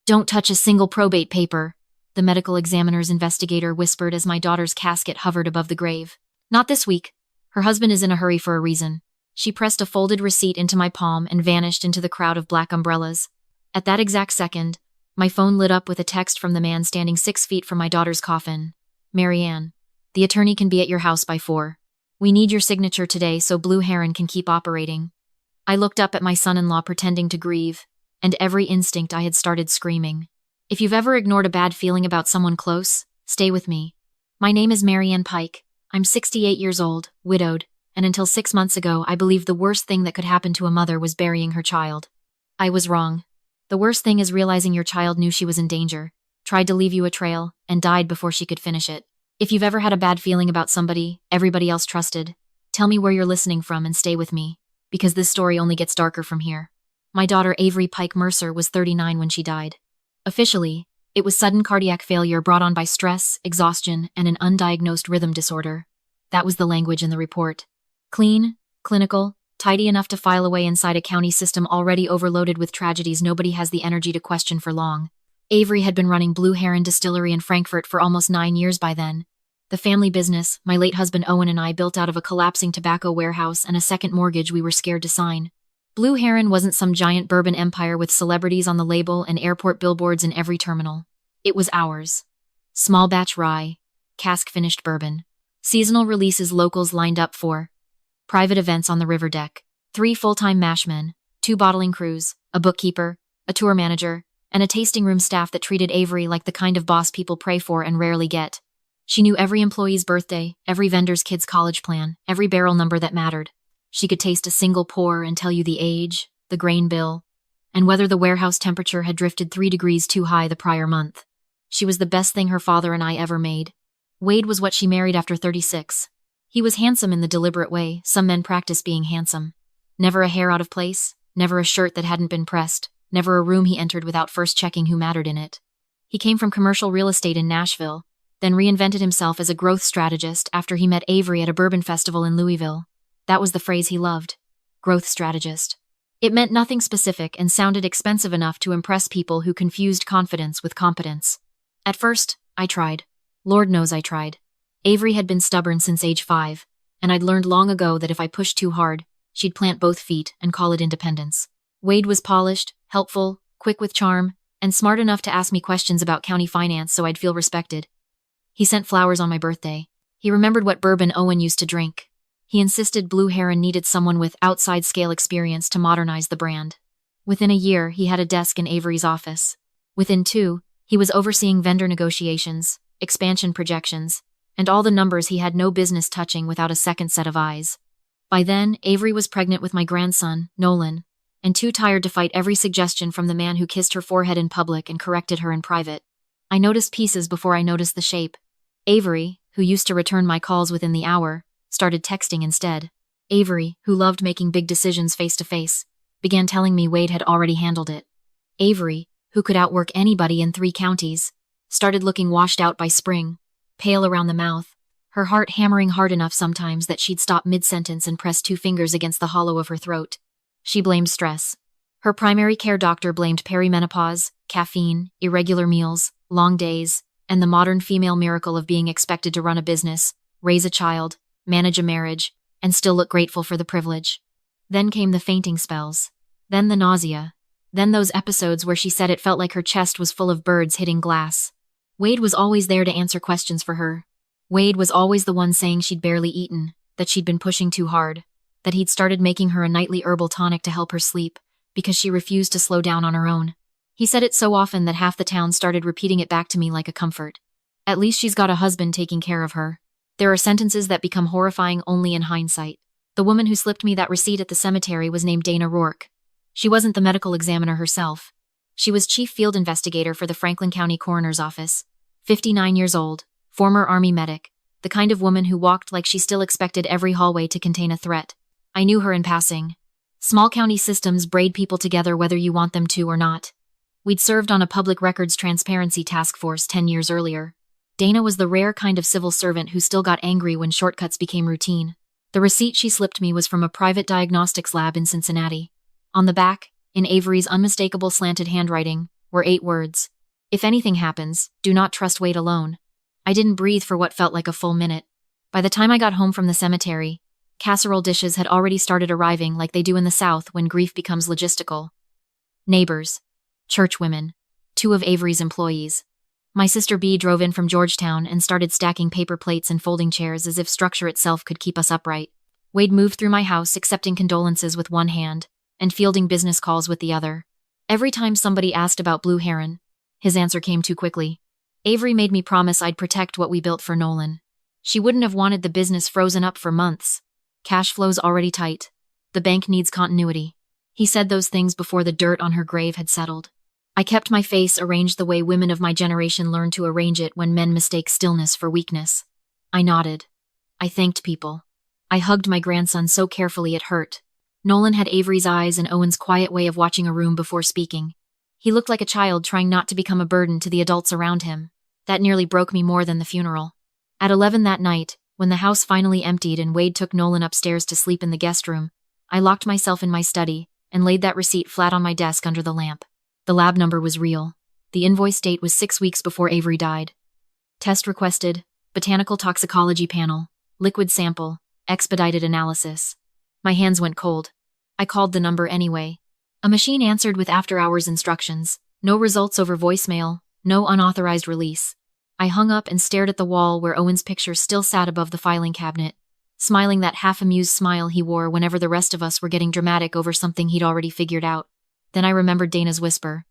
Don't touch a single probate paper, the medical examiner's investigator whispered as my daughter's casket hovered above the grave. Not this week. Her husband is in a hurry for a reason. She pressed a folded receipt into my palm and vanished into the crowd of black umbrellas. At that exact second, my phone lit up with a text from the man standing 6 feet from my daughter's coffin. Marianne, the attorney can be at your house by 4. We need your signature today so Blue Heron can keep operating. I looked up at my son-in-law pretending to grieve, and every instinct I had started screaming. If you've ever ignored a bad feeling about someone close, stay with me. My name is Marianne Pike. I'm 68 years old, widowed, and until 6 months ago I believed the worst thing that could happen to a mother was burying her child. I was wrong. The worst thing is realizing your child knew she was in danger, tried to leave you a trail, and died before she could finish it. If you've ever had a bad feeling about somebody everybody else trusted, tell me where you're listening from and stay with me, because this story only gets darker from here. My daughter Avery Pike Mercer was 39 when she died. Officially, it was sudden cardiac failure brought on by stress, exhaustion, and an undiagnosed rhythm disorder. That was the language in the report. Clean, clinical, tidy enough to file away inside a county system already overloaded with tragedies nobody has the energy to question for long. Avery had been running Blue Heron Distillery in Frankfurt for almost 9 years by then. The family business, my late husband Owen and I built out of a collapsing tobacco warehouse and a second mortgage we were scared to sign. Blue Heron wasn't some giant bourbon empire with celebrities on the label and airport billboards in every terminal. It was ours. Small batch rye, cask-finished bourbon, seasonal releases locals lined up for, private events on the river deck, 3 full-time mashmen, 2 bottling crews, a bookkeeper, a tour manager, and a tasting room staff that treated Avery like the kind of boss people pray for and rarely get. She knew every employee's birthday, every vendor's kid's college plan, every barrel number that mattered. She could taste a single pour and tell you the age, the grain bill, and whether the warehouse temperature had drifted 3 degrees too high the prior month. She was the best thing her father and I ever made. Wade was what she married after 36. He was handsome in the deliberate way some men practice being handsome. Never a hair out of place, never a shirt that hadn't been pressed, never a room he entered without first checking who mattered in it. He came from commercial real estate in Nashville, then reinvented himself as a growth strategist after he met Avery at a bourbon festival in Louisville. That was the phrase he loved. Growth strategist. It meant nothing specific and sounded expensive enough to impress people who confused confidence with competence. At first, I tried. Lord knows I tried. Avery had been stubborn since age 5, and I'd learned long ago that if I pushed too hard, she'd plant both feet and call it independence. Wade was polished, helpful, quick with charm, and smart enough to ask me questions about county finance so I'd feel respected. He sent flowers on my birthday. He remembered what bourbon Owen used to drink. He insisted Blue Heron needed someone with outside-scale experience to modernize the brand. Within a year, he had a desk in Avery's office. Within 2, he was overseeing vendor negotiations, expansion projections, and all the numbers he had no business touching without a second set of eyes. By then, Avery was pregnant with my grandson, Nolan, and too tired to fight every suggestion from the man who kissed her forehead in public and corrected her in private. I noticed pieces before I noticed the shape. Avery, who used to return my calls within the hour, started texting instead. Avery, who loved making big decisions face-to-face, began telling me Wade had already handled it. Avery, who could outwork anybody in 3 counties, started looking washed out by spring, pale around the mouth, her heart hammering hard enough sometimes that she'd stop mid-sentence and press 2 fingers against the hollow of her throat. She blamed stress. Her primary care doctor blamed perimenopause, caffeine, irregular meals, long days, and the modern female miracle of being expected to run a business, raise a child, manage a marriage, and still look grateful for the privilege. Then came the fainting spells. Then the nausea. Then those episodes where she said it felt like her chest was full of birds hitting glass. Wade was always there to answer questions for her. Wade was always the one saying she'd barely eaten, that she'd been pushing too hard, that he'd started making her a nightly herbal tonic to help her sleep, because she refused to slow down on her own. He said it so often that half the town started repeating it back to me like a comfort. At least she's got a husband taking care of her. There are sentences that become horrifying only in hindsight. The woman who slipped me that receipt at the cemetery was named Dana Rourke. She wasn't the medical examiner herself. She was chief field investigator for the Franklin County Coroner's Office. 59 years old, former Army medic, the kind of woman who walked like she still expected every hallway to contain a threat. I knew her in passing. Small county systems braid people together whether you want them to or not. We'd served on a public records transparency task force 10 years earlier. Dana was the rare kind of civil servant who still got angry when shortcuts became routine. The receipt she slipped me was from a private diagnostics lab in Cincinnati. On the back, in Avery's unmistakable slanted handwriting, were 8 words. If anything happens, do not trust Wade alone. I didn't breathe for what felt like a full minute. By the time I got home from the cemetery, casserole dishes had already started arriving like they do in the South when grief becomes logistical. Neighbors. Churchwomen. 2 of Avery's employees. My sister B drove in from Georgetown and started stacking paper plates and folding chairs as if structure itself could keep us upright. Wade moved through my house accepting condolences with one hand and fielding business calls with the other. Every time somebody asked about Blue Heron, his answer came too quickly. Avery made me promise I'd protect what we built for Nolan. She wouldn't have wanted the business frozen up for months. Cash flow's already tight. The bank needs continuity. He said those things before the dirt on her grave had settled. I kept my face arranged the way women of my generation learned to arrange it when men mistake stillness for weakness. I nodded. I thanked people. I hugged my grandson so carefully it hurt. Nolan had Avery's eyes and Owen's quiet way of watching a room before speaking. He looked like a child trying not to become a burden to the adults around him. That nearly broke me more than the funeral. At 11 that night, when the house finally emptied and Wade took Nolan upstairs to sleep in the guest room, I locked myself in my study and laid that receipt flat on my desk under the lamp. The lab number was real. The invoice date was 6 weeks before Avery died. Test requested, botanical toxicology panel, liquid sample, expedited analysis. My hands went cold. I called the number anyway. A machine answered with after-hours instructions. No results over voicemail, no unauthorized release. I hung up and stared at the wall where Owen's picture still sat above the filing cabinet, smiling that half-amused smile he wore whenever the rest of us were getting dramatic over something he'd already figured out. Then I remembered Dana's whisper.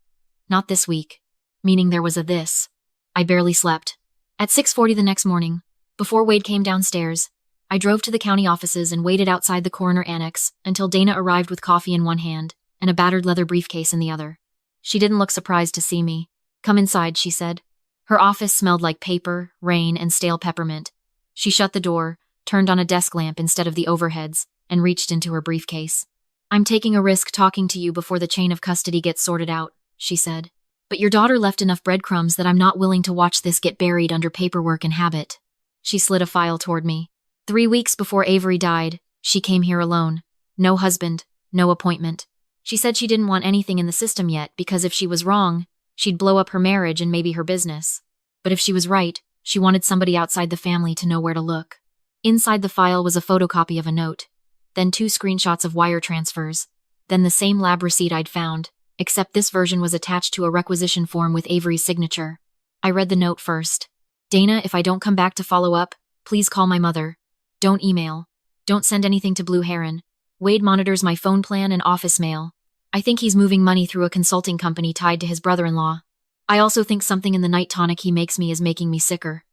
Not this week. Meaning there was a this. I barely slept. At 6:40 the next morning, before Wade came downstairs, I drove to the county offices and waited outside the coroner annex until Dana arrived with coffee in one hand and a battered leather briefcase in the other. She didn't look surprised to see me. Come inside, she said. Her office smelled like paper, rain, and stale peppermint. She shut the door, turned on a desk lamp instead of the overheads, and reached into her briefcase. I'm taking a risk talking to you before the chain of custody gets sorted out, she said. But your daughter left enough breadcrumbs that I'm not willing to watch this get buried under paperwork and habit. She slid a file toward me. 3 weeks before Avery died, she came here alone. No husband, no appointment. She said she didn't want anything in the system yet because if she was wrong, she'd blow up her marriage and maybe her business. But if she was right, she wanted somebody outside the family to know where to look. Inside the file was a photocopy of a note, then 2 screenshots of wire transfers, then the same lab receipt I'd found, except this version was attached to a requisition form with Avery's signature. I read the note first. Dana, if I don't come back to follow up, please call my mother. Don't email. Don't send anything to Blue Heron. Wade monitors my phone plan and office mail. I think he's moving money through a consulting company tied to his brother-in-law. I also think something in the night tonic he makes me is making me sicker.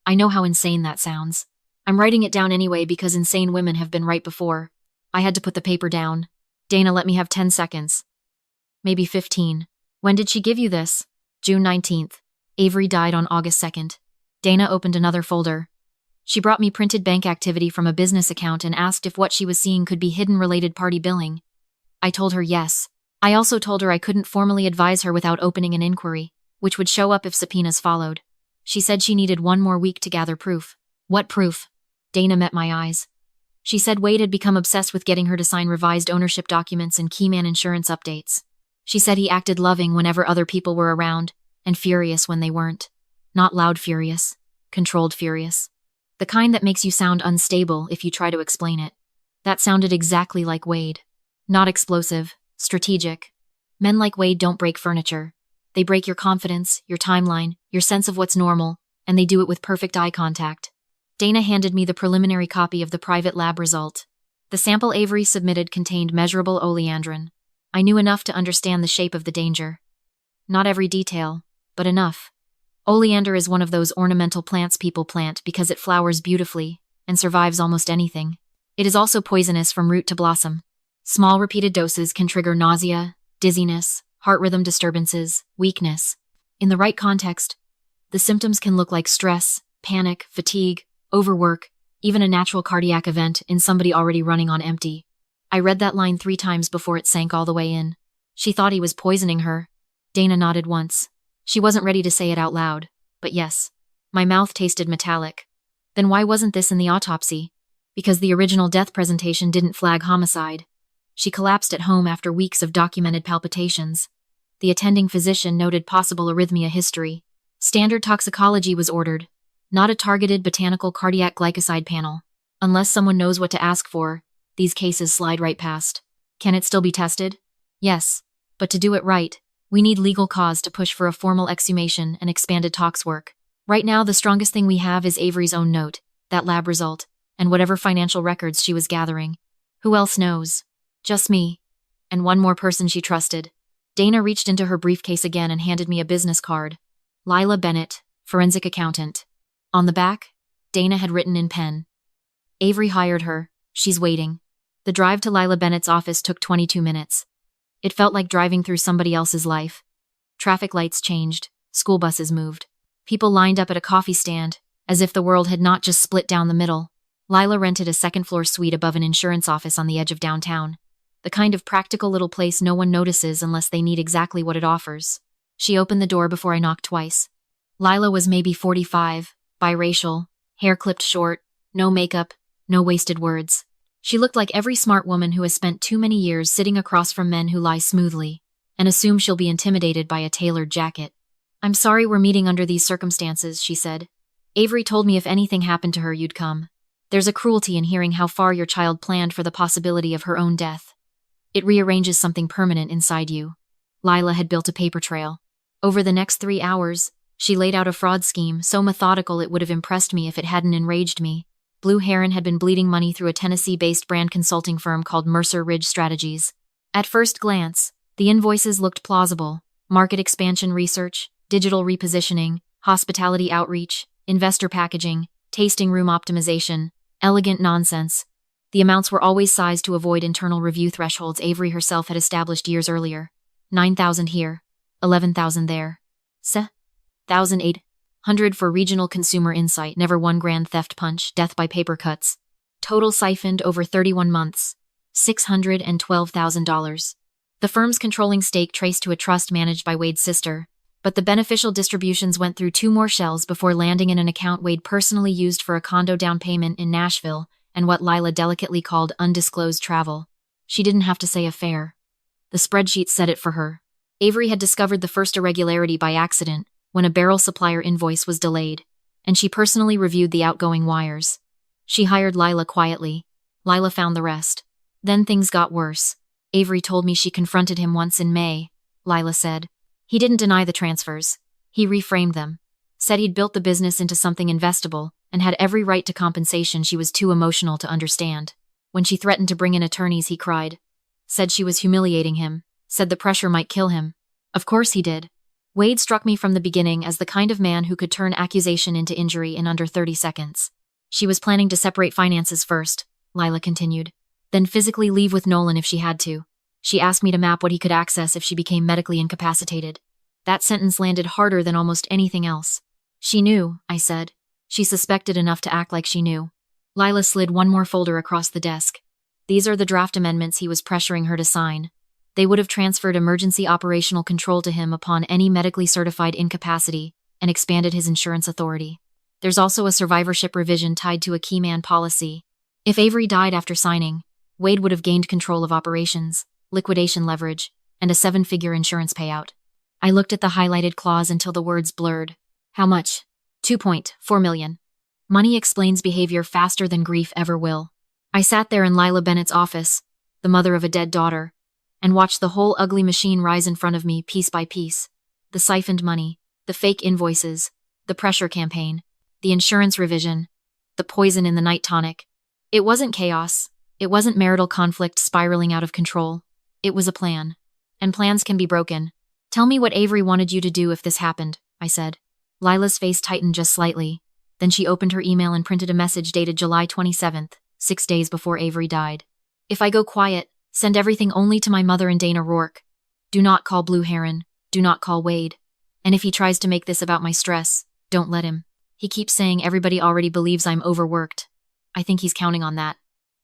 I know how insane that sounds. I'm writing it down anyway because insane women have been right before. I had to put the paper down. Dana, let me have 10 seconds. Maybe 15. When did she give you this? June 19th. Avery died on August 2nd. Dana opened another folder. She brought me printed bank activity from a business account and asked if what she was seeing could be hidden related party billing. I told her yes. I also told her I couldn't formally advise her without opening an inquiry, which would show up if subpoenas followed. She said she needed 1 more week to gather proof. What proof? Dana met my eyes. She said Wade had become obsessed with getting her to sign revised ownership documents and Keyman insurance updates. She said he acted loving whenever other people were around, and furious when they weren't. Not loud furious, controlled furious. The kind that makes you sound unstable if you try to explain it. That sounded exactly like Wade. Not explosive, strategic. Men like Wade don't break furniture. They break your confidence, your timeline, your sense of what's normal, and they do it with perfect eye contact. Dana handed me the preliminary copy of the private lab result. The sample Avery submitted contained measurable oleandrin. I knew enough to understand the shape of the danger. Not every detail, but enough. Oleander is one of those ornamental plants people plant because it flowers beautifully and survives almost anything. It is also poisonous from root to blossom. Small repeated doses can trigger nausea, dizziness, heart rhythm disturbances, weakness. In the right context, the symptoms can look like stress, panic, fatigue, overwork, even a natural cardiac event in somebody already running on empty. I read that line 3 times before it sank all the way in. She thought he was poisoning her. Dana nodded once. She wasn't ready to say it out loud, but yes. My mouth tasted metallic. Then why wasn't this in the autopsy? Because the original death presentation didn't flag homicide. She collapsed at home after weeks of documented palpitations. The attending physician noted possible arrhythmia history. Standard toxicology was ordered, not a targeted botanical cardiac glycoside panel. Unless someone knows what to ask for, these cases slide right past. Can it still be tested? Yes, but to do it right, we need legal cause to push for a formal exhumation and expanded tox work. Right now, the strongest thing we have is Avery's own note, that lab result, and whatever financial records she was gathering. Who else knows? Just me. And one more person she trusted. Dana reached into her briefcase again and handed me a business card. Lila Bennett, forensic accountant. On the back, Dana had written in pen. Avery hired her. She's waiting. The drive to Lila Bennett's office took 22 minutes. It felt like driving through somebody else's life. Traffic lights changed. School buses moved. People lined up at a coffee stand, as if the world had not just split down the middle. Lila rented a second-floor suite above an insurance office on the edge of downtown. The kind of practical little place no one notices unless they need exactly what it offers. She opened the door before I knocked twice. Lila was maybe 45, biracial, hair clipped short, no makeup, no wasted words. She looked like every smart woman who has spent too many years sitting across from men who lie smoothly and assume she'll be intimidated by a tailored jacket. "I'm sorry we're meeting under these circumstances," she said. "Avery told me if anything happened to her, you'd come. There's a cruelty in hearing how far your child planned for the possibility of her own death. It rearranges something permanent inside you." Lila had built a paper trail. Over the next 3 hours, she laid out a fraud scheme so methodical it would have impressed me if it hadn't enraged me. Blue Heron had been bleeding money through a Tennessee-based brand consulting firm called Mercer Ridge Strategies. At first glance, the invoices looked plausible: market expansion research, digital repositioning, hospitality outreach, investor packaging, tasting room optimization, elegant nonsense. The amounts were always sized to avoid internal review thresholds Avery herself had established years earlier. 9,000 here, 11,000 there. 1,800 for regional consumer insight, never one grand theft punch, death by paper cuts. Total siphoned over 31 months, $612,000. The firm's controlling stake traced to a trust managed by Wade's sister, but the beneficial distributions went through 2 more shells before landing in an account Wade personally used for a condo down payment in Nashville and what Lila delicately called undisclosed travel. She didn't have to say affair. The spreadsheet said it for her. Avery had discovered the first irregularity by accident when a barrel supplier invoice was delayed, and she personally reviewed the outgoing wires. She hired Lila quietly. Lila found the rest. Then things got worse. Avery told me she confronted him once in May, Lila said. He didn't deny the transfers. He reframed them. Said he'd built the business into something investable and had every right to compensation she was too emotional to understand. When she threatened to bring in attorneys, he cried. Said she was humiliating him. Said the pressure might kill him. Of course he did. Wade struck me from the beginning as the kind of man who could turn accusation into injury in under 30 seconds. She was planning to separate finances first, Lila continued, then physically leave with Nolan if she had to. She asked me to map what he could access if she became medically incapacitated. That sentence landed harder than almost anything else. She knew, I said. She suspected enough to act like she knew. Lila slid one more folder across the desk. These are the draft amendments he was pressuring her to sign. They would have transferred emergency operational control to him upon any medically certified incapacity and expanded his insurance authority. There's also a survivorship revision tied to a key man policy. If Avery died after signing, Wade would have gained control of operations, liquidation leverage, and a 7-figure insurance payout. I looked at the highlighted clause until the words blurred. How much? $2.4 million. Money explains behavior faster than grief ever will. I sat there in Lila Bennett's office, the mother of a dead daughter, and watched the whole ugly machine rise in front of me piece by piece. The siphoned money, the fake invoices, the pressure campaign, the insurance revision, the poison in the night tonic. It wasn't chaos. It wasn't marital conflict spiraling out of control. It was a plan. And plans can be broken. Tell me what Avery wanted you to do if this happened, I said. Lila's face tightened just slightly. Then she opened her email and printed a message dated July 27th, 6 days before Avery died. If I go quiet, send everything only to my mother and Dana Rourke. Do not call Blue Heron. Do not call Wade. And if he tries to make this about my stress, don't let him. He keeps saying everybody already believes I'm overworked. I think he's counting on that.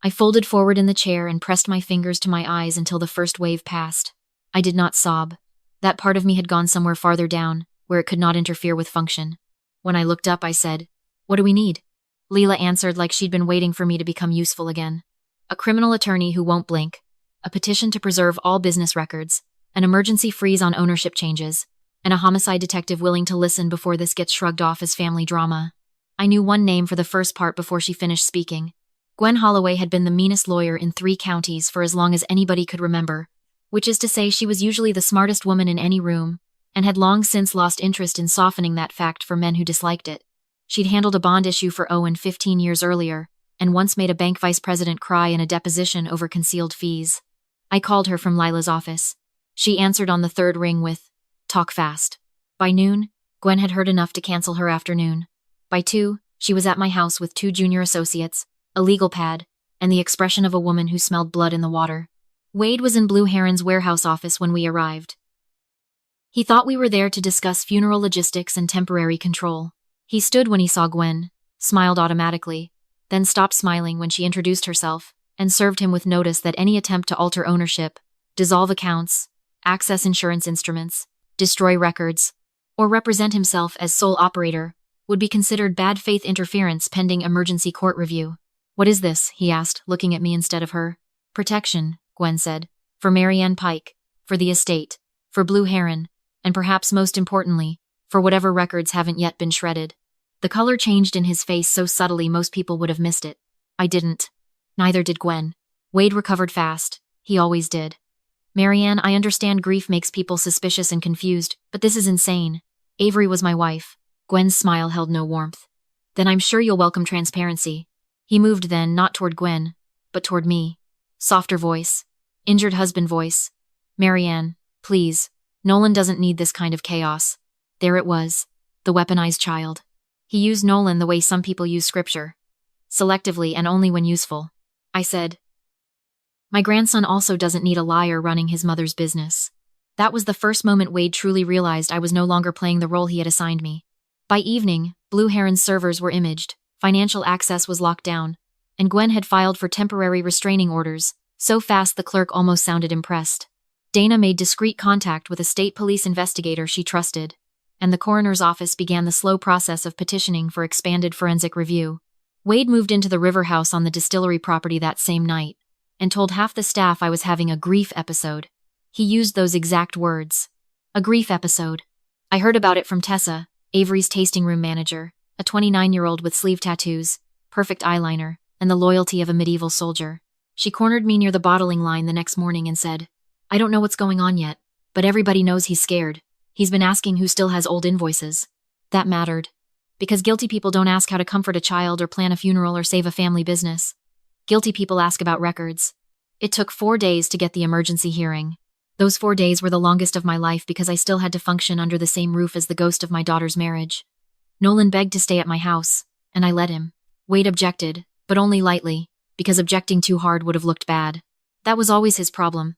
I folded forward in the chair and pressed my fingers to my eyes until the first wave passed. I did not sob. That part of me had gone somewhere farther down, where it could not interfere with function. When I looked up, I said, "What do we need?" Lila answered like she'd been waiting for me to become useful again. "A criminal attorney who won't blink. A petition to preserve all business records. an emergency freeze on ownership changes, and a homicide detective willing to listen before this gets shrugged off as family drama. I knew one name for the first part before she finished speaking. Gwen Holloway had been the meanest lawyer in 3 counties for as long as anybody could remember, which is to say she was usually the smartest woman in any room, and had long since lost interest in softening that fact for men who disliked it. She'd handled a bond issue for Owen 15 years earlier, and once made a bank vice president cry in a deposition over concealed fees. I called her from Lila's office. She answered on the 3rd ring with, "Talk fast." By noon, Gwen had heard enough to cancel her afternoon. By 2, she was at my house with 2 junior associates, a legal pad, and the expression of a woman who smelled blood in the water. Wade was in Blue Heron's warehouse office when we arrived. He thought we were there to discuss funeral logistics and temporary control. He stood when he saw Gwen, smiled automatically, then stopped smiling when she introduced herself, and served him with notice that any attempt to alter ownership, dissolve accounts, access insurance instruments, destroy records, or represent himself as sole operator would be considered bad faith interference pending emergency court review. "What is this?" he asked, looking at me instead of her. "Protection," Gwen said. "For Marianne Pike, for the estate, for Blue Heron, and perhaps most importantly, for whatever records haven't yet been shredded." The color changed in his face so subtly most people would have missed it. I didn't. Neither did Gwen. Wade recovered fast. He always did. "Marianne, I understand grief makes people suspicious and confused, but this is insane. Avery was my wife." Gwen's smile held no warmth. "Then I'm sure you'll welcome transparency." He moved then, not toward Gwen, but toward me. Softer voice. Injured husband voice. "Marianne, please. Nolan doesn't need this kind of chaos." There it was. The weaponized child. He used Nolan the way some people use scripture. Selectively and only when useful. I said, "My grandson also doesn't need a liar running his mother's business." That was the first moment Wade truly realized I was no longer playing the role he had assigned me. By evening, Blue Heron's servers were imaged, financial access was locked down, and Gwen had filed for temporary restraining orders, so fast the clerk almost sounded impressed. Dana made discreet contact with a state police investigator she trusted, and the coroner's office began the slow process of petitioning for expanded forensic review. Wade moved into the river house on the distillery property that same night, and told half the staff I was having a grief episode. He used those exact words. A grief episode. I heard about it from Tessa, Avery's tasting room manager, a 29-year-old with sleeve tattoos, perfect eyeliner, and the loyalty of a medieval soldier. She cornered me near the bottling line the next morning and said, "I don't know what's going on yet, but everybody knows he's scared. He's been asking who still has old invoices." That mattered. Because guilty people don't ask how to comfort a child or plan a funeral or save a family business. Guilty people ask about records. It took 4 days to get the emergency hearing. Those 4 days were the longest of my life because I still had to function under the same roof as the ghost of my daughter's marriage. Nolan begged to stay at my house, and I let him. Wade objected, but only lightly, because objecting too hard would have looked bad. That was always his problem.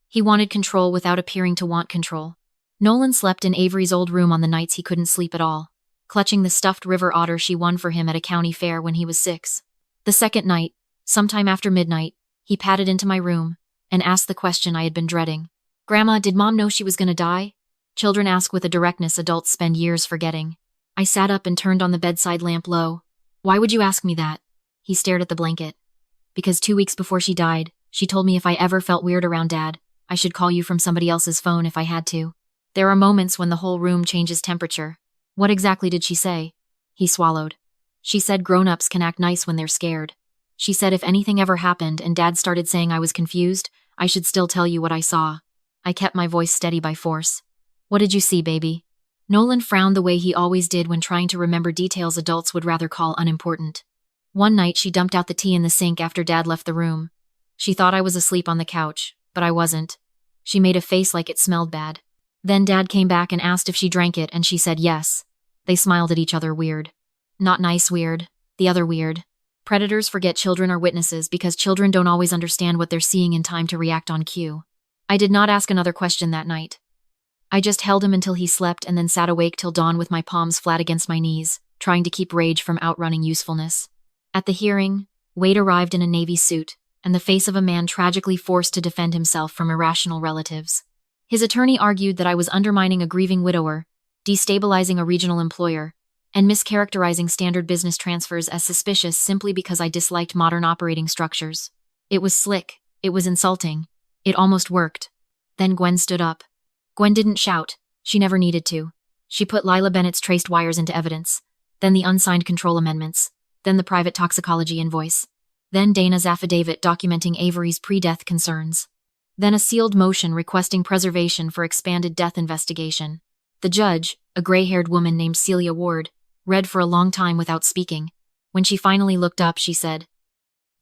He wanted control without appearing to want control. Nolan slept in Avery's old room on the nights he couldn't sleep at all, clutching the stuffed river otter she won for him at a county fair when he was 6. The second night, sometime after midnight, he padded into my room and asked the question I had been dreading. "Grandma, did Mom know she was gonna die?" Children ask with a directness adults spend years forgetting. I sat up and turned on the bedside lamp low. "Why would you ask me that?" He stared at the blanket. "Because 2 weeks before she died, she told me if I ever felt weird around Dad, I should call you from somebody else's phone if I had to." There are moments when the whole room changes temperature. "What exactly did she say?" He swallowed. "She said grown-ups can act nice when they're scared. She said if anything ever happened and Dad started saying I was confused, I should still tell you what I saw." I kept my voice steady by force. "What did you see, baby?" Nolan frowned the way he always did when trying to remember details adults would rather call unimportant. One night she dumped out the tea in the sink after Dad left the room. She thought I was asleep on the couch, but I wasn't. She made a face like it smelled bad. Then Dad came back and asked if she drank it, and she said yes. They smiled at each other weird. Not nice weird, the other weird. Predators forget children are witnesses because children don't always understand what they're seeing in time to react on cue. I did not ask another question that night. I just held him until he slept and then sat awake till dawn with my palms flat against my knees, trying to keep rage from outrunning usefulness. At the hearing, Wade arrived in a Navy suit, and the face of a man tragically forced to defend himself from irrational relatives. His attorney argued that I was undermining a grieving widower, destabilizing a regional employer, and mischaracterizing standard business transfers as suspicious simply because I disliked modern operating structures. It was slick, it was insulting, it almost worked. Then Gwen stood up. Gwen didn't shout. She never needed to. She put Lila Bennett's traced wires into evidence. Then the unsigned control amendments. Then the private toxicology invoice. Then Dana's affidavit documenting Avery's pre-death concerns. Then a sealed motion requesting preservation for expanded death investigation. The judge, a gray-haired woman named Celia Ward, read for a long time without speaking. When she finally looked up, she said,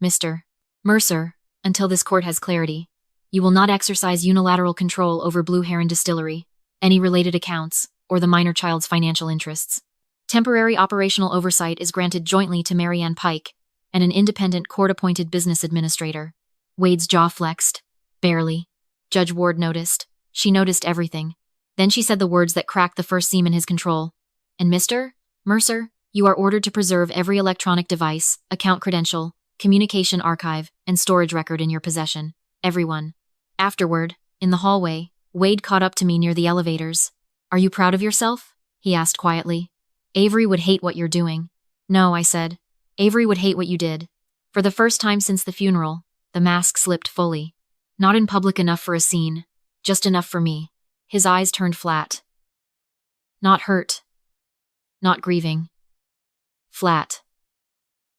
"Mr. Mercer, until this court has clarity, you will not exercise unilateral control over Blue Heron Distillery, any related accounts, or the minor child's financial interests. Temporary operational oversight is granted jointly to Mary Ann Pike and an independent court-appointed business administrator." Wade's jaw flexed. Barely. Judge Ward noticed. She noticed everything. Then she said the words that cracked the first seam in his control. "And Mr. Mercer, you are ordered to preserve every electronic device, account credential, communication archive, and storage record in your possession. Everyone." Afterward, in the hallway, Wade caught up to me near the elevators. "Are you proud of yourself?" he asked quietly. "Avery would hate what you're doing." "No," I said. "Avery would hate what you did." For the first time since the funeral, the mask slipped fully. Not in public enough for a scene, just enough for me. His eyes turned flat. Not hurt. Not grieving. Flat.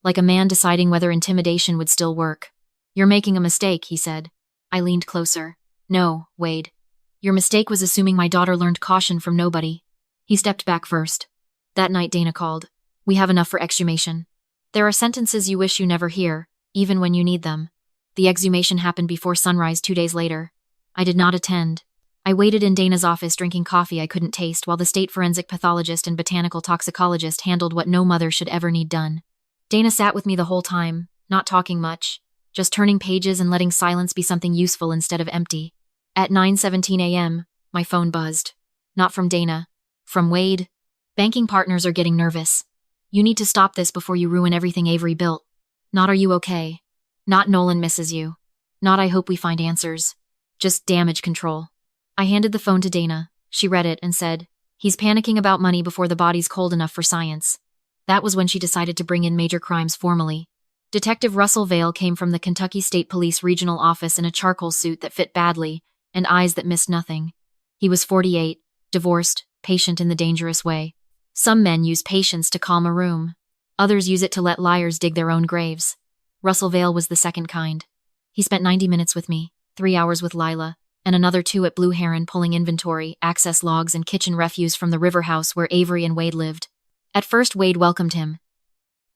Like a man deciding whether intimidation would still work. "You're making a mistake," he said. I leaned closer. "No, Wade. Your mistake was assuming my daughter learned caution from nobody." He stepped back first. "That night Dana called. We have enough for exhumation. There are sentences you wish you never hear, even when you need them. The exhumation happened before sunrise 2 days later. I did not attend. I waited in Dana's office drinking coffee I couldn't taste while the state forensic pathologist and botanical toxicologist handled what no mother should ever need done. Dana sat with me the whole time, not talking much, just turning pages and letting silence be something useful instead of empty. At 9:17 a.m., my phone buzzed. Not from Dana. From Wade. "Banking partners are getting nervous. You need to stop this before you ruin everything Avery built. Not are you okay. Not Nolan misses you. Not I hope we find answers. Just damage control." I handed the phone to Dana. She read it and said, "He's panicking about money before the body's cold enough for science." That was when she decided to bring in major crimes formally. Detective Russell Vale came from the Kentucky State Police Regional Office in a charcoal suit that fit badly and eyes that missed nothing. He was 48, divorced, patient in the dangerous way. Some men use patience to calm a room. Others use it to let liars dig their own graves. Russell Vale was the second kind. He spent 90 minutes with me, 3 hours with Lila, and another 2 at Blue Heron pulling inventory, access logs, and kitchen refuse from the river house where Avery and Wade lived. At first, Wade welcomed him.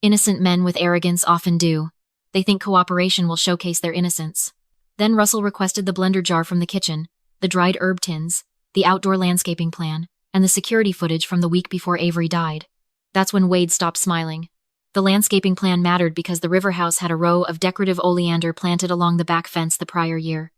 Innocent men with arrogance often do. They think cooperation will showcase their innocence. Then Russell requested the blender jar from the kitchen, the dried herb tins, the outdoor landscaping plan, and the security footage from the week before Avery died. That's when Wade stopped smiling. The landscaping plan mattered because the river house had a row of decorative oleander planted along the back fence the prior year.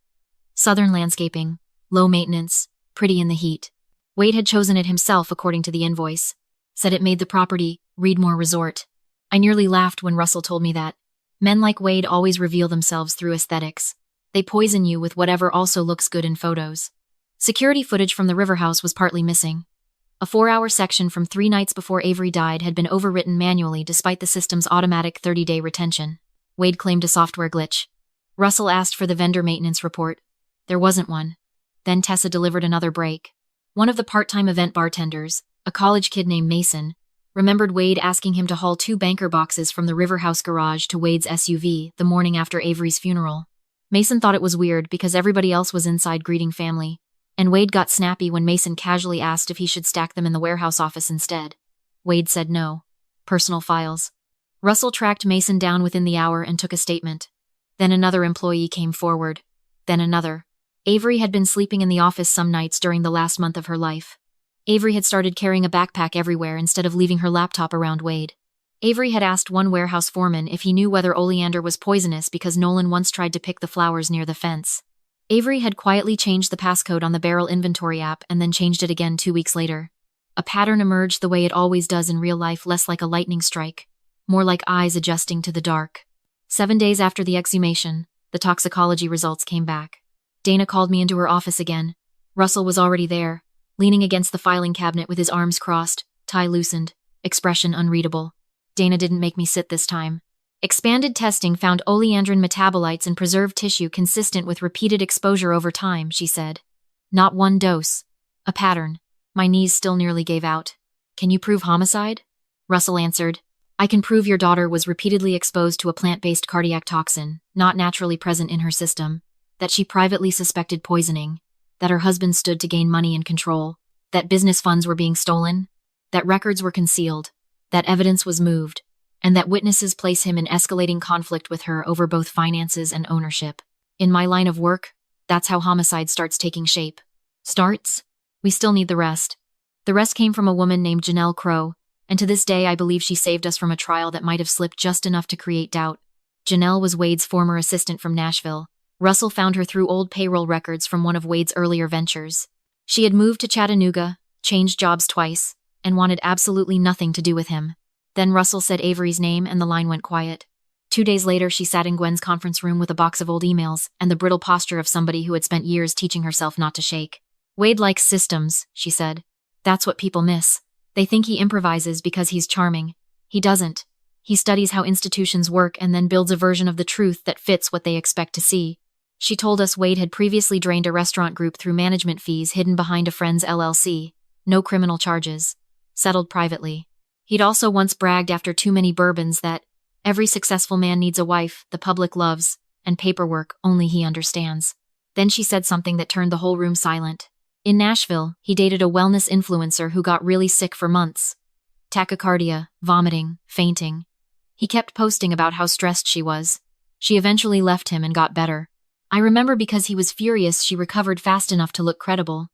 Southern landscaping, low maintenance, pretty in the heat. Wade had chosen it himself according to the invoice. Said it made the property Reedmore Resort. I nearly laughed when Russell told me that. Men like Wade always reveal themselves through aesthetics. They poison you with whatever also looks good in photos. Security footage from the river house was partly missing. A 4-hour section from 3 nights before Avery died had been overwritten manually despite the system's automatic 30-day retention. Wade claimed a software glitch. Russell asked for the vendor maintenance report. There wasn't one. Then Tessa delivered another break. One of the part-time event bartenders, a college kid named Mason, remembered Wade asking him to haul 2 banker boxes from the river house garage to Wade's SUV the morning after Avery's funeral. Mason thought it was weird because everybody else was inside greeting family, and Wade got snappy when Mason casually asked if he should stack them in the warehouse office instead. Wade said no. Personal files. Russell tracked Mason down within the hour and took a statement. Then another employee came forward. Then another. Avery had been sleeping in the office some nights during the last month of her life. Avery had started carrying a backpack everywhere instead of leaving her laptop around Wade. Avery had asked one warehouse foreman if he knew whether oleander was poisonous because Nolan once tried to pick the flowers near the fence. Avery had quietly changed the passcode on the barrel inventory app and then changed it again 2 weeks later. A pattern emerged the way it always does in real life, less like a lightning strike, more like eyes adjusting to the dark. 7 days after the exhumation, the toxicology results came back. Dana called me into her office again. Russell was already there, leaning against the filing cabinet with his arms crossed, tie loosened, expression unreadable. Dana didn't make me sit this time. Expanded testing found oleandrin metabolites in preserved tissue consistent with repeated exposure over time, she said. Not one dose, A pattern. My knees still nearly gave out. Can you prove homicide? Russell answered. I can prove your daughter was repeatedly exposed to a plant-based cardiac toxin, not naturally present in her system, that she privately suspected poisoning, that her husband stood to gain money and control, that business funds were being stolen, that records were concealed, that evidence was moved, and that witnesses place him in escalating conflict with her over both finances and ownership. In my line of work, that's how homicide starts taking shape. Starts? We still need the rest. The rest came from a woman named Janelle Crow, and to this day I believe she saved us from a trial that might have slipped just enough to create doubt. Janelle was Wade's former assistant from Nashville. Russell found her through old payroll records from one of Wade's earlier ventures. She had moved to Chattanooga, changed jobs twice, and wanted absolutely nothing to do with him. Then Russell said Avery's name and the line went quiet. 2 days later, she sat in Gwen's conference room with a box of old emails and the brittle posture of somebody who had spent years teaching herself not to shake. Wade likes systems, she said. That's what people miss. They think he improvises because he's charming. He doesn't. He studies how institutions work and then builds a version of the truth that fits what they expect to see. She told us Wade had previously drained a restaurant group through management fees hidden behind a friend's LLC. No criminal charges. Settled privately. He'd also once bragged after too many bourbons that every successful man needs a wife the public loves, and paperwork only he understands. Then she said something that turned the whole room silent. In Nashville, he dated a wellness influencer who got really sick for months. Tachycardia, vomiting, fainting. He kept posting about how stressed she was. She eventually left him and got better. I remember because he was furious she recovered fast enough to look credible.